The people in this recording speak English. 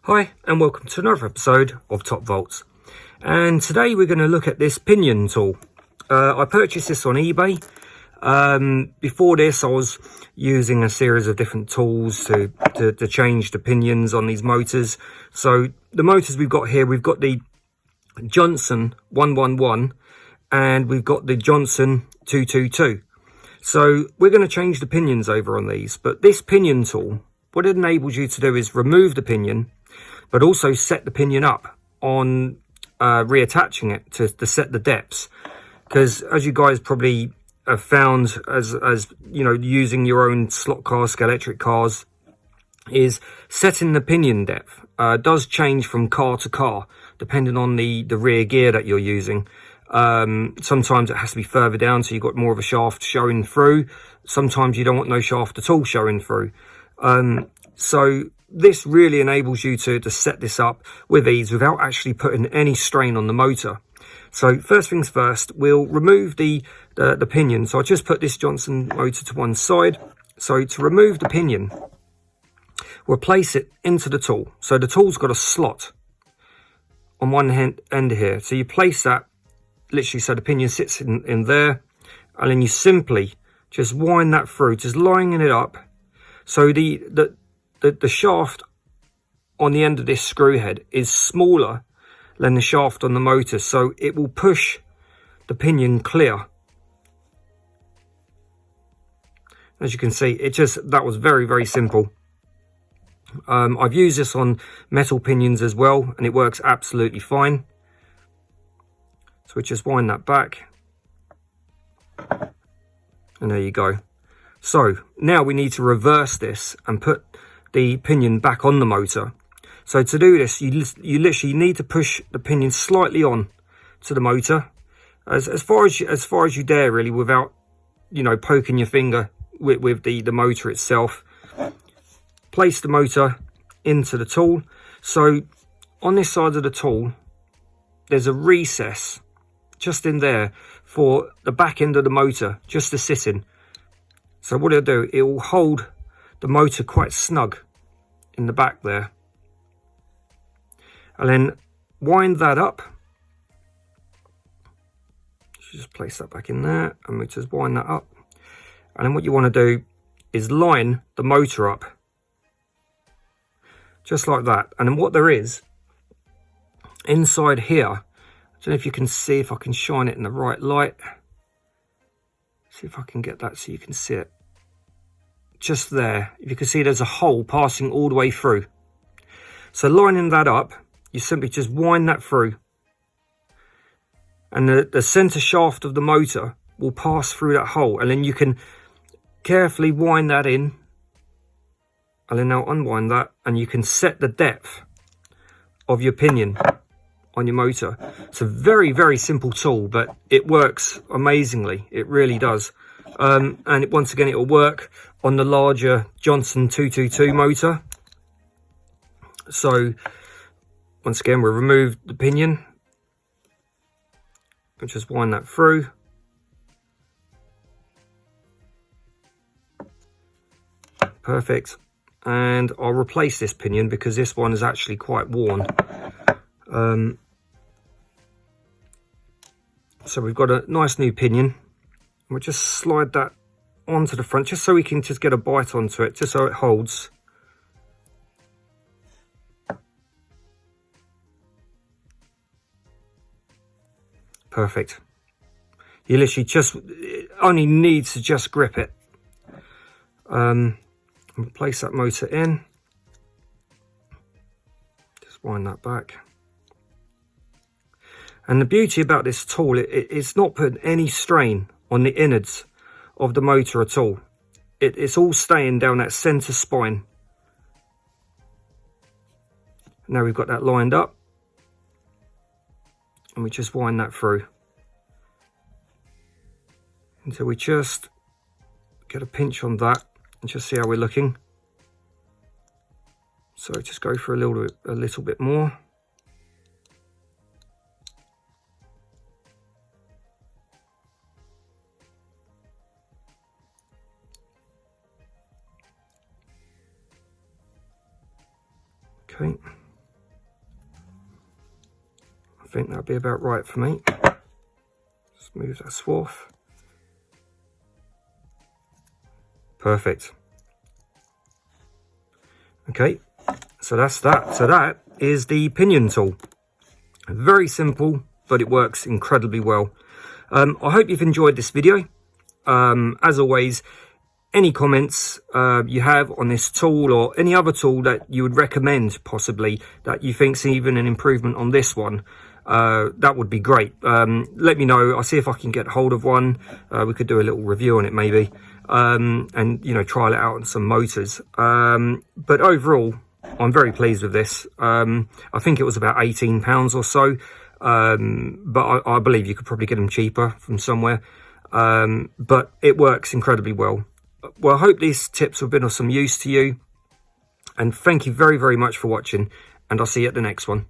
Hi and welcome to another episode of Top Volts, and today we're going to look at this pinion tool. I purchased this on eBay. Before this I was using a series of different tools to change the pinions on these motors. So the motors we've got here, we've got the Johnson 111 and we've got the Johnson 222. So we're going to change the pinions over on these, but this pinion tool, what it enables you to do is remove the pinion, but also set the pinion up on reattaching it to set the depths. Because as you guys probably have found, as you know, using your own slot cars, Scalextric cars, is setting the pinion depth does change from car to car depending on the rear gear that you're using. Sometimes it has to be further down, so you've got more of a shaft showing through. Sometimes you don't want no shaft at all showing through. So this really enables you to set this up with ease without actually putting any strain on the motor. So first things first, we'll remove the pinion. So I just put this Johnson motor to one side. So to remove the pinion, we'll place it into the tool. So the tool's got a slot on one end here. So you place that literally so the pinion sits in there, and then you simply just wind that through, just lining it up. So the shaft on the end of this screw head is smaller than the shaft on the motor, so it will push the pinion clear. As you can see, that was very, very simple. I've used this on metal pinions as well, and it works absolutely fine. So we just wind that back, and there you go. So now we need to reverse this and put the pinion back on the motor. So to do this, you literally need to push the pinion slightly on to the motor, as far as you dare, really, without, you know, poking your finger with the motor itself. Place the motor into the tool. So on this side of the tool, there's a recess just in there for the back end of the motor just to sit in. So what it'll do, it will hold the motor quite snug in the back there. And then wind that up. Just place that back in there, and we just wind that up. And then what you want to do is line the motor up. Just like that. And then what there is, inside here, I don't know if you can see, if I can shine it in the right light. See if I can get that so you can see it. Just there, you can see there's a hole passing all the way through. So lining that up, you simply just wind that through, and the center shaft of the motor will pass through that hole, and then you can carefully wind that in, and then now unwind that, and you can set the depth of your pinion on your motor. It's a very, very simple tool, but it works amazingly. It really does. And once again, it will work on the larger Johnson 222 motor. So once again, we'll remove the pinion and just wind that through. Perfect. And I'll replace this pinion because this one is actually quite worn. So we've got a nice new pinion. We'll just slide that onto the front, just so we can just get a bite onto it, just so it holds. Perfect. You literally just only need to just grip it. Place that motor in. Just wind that back. And the beauty about this tool, it's not putting any strain on the innards of the motor at all. It's all staying down that center spine. Now we've got that lined up, and we just wind that through until we just get a pinch on that and just see how we're looking. So just go for a little bit more. Okay. think that'd be about right for me. Just move that swath. Perfect. Okay, so that's that. So that is the pinion tool. Very simple, but it works incredibly well. I hope you've enjoyed this video. As always, any comments you have on this tool or any other tool that you would recommend possibly that you think's even an improvement on this one, that would be great. Let me know. I'll see if I can get hold of one. We could do a little review on it maybe, and you know, trial it out on some motors. But overall, I'm very pleased with this. I think it was about £18 or so, but I believe you could probably get them cheaper from somewhere. But it works incredibly well. Well, I hope these tips have been of some use to you, and thank you very, very much for watching, and I'll see you at the next one.